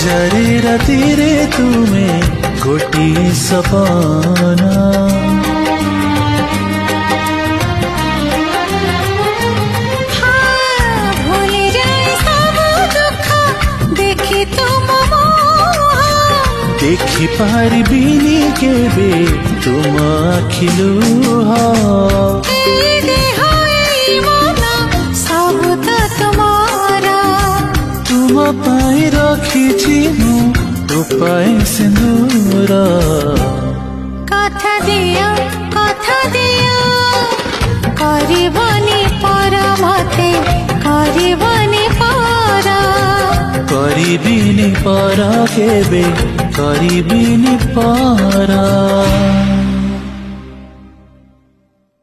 जारी रातिरे तुमे गोटिए सपना देखि पारिबिनी केबे तुम आखिलुह तुम पाई रखिछि मु तो पाई सिंदूर कथा दिया करबनी पर मते करबनी पर करिबिनी पर केबे करिबिनी पर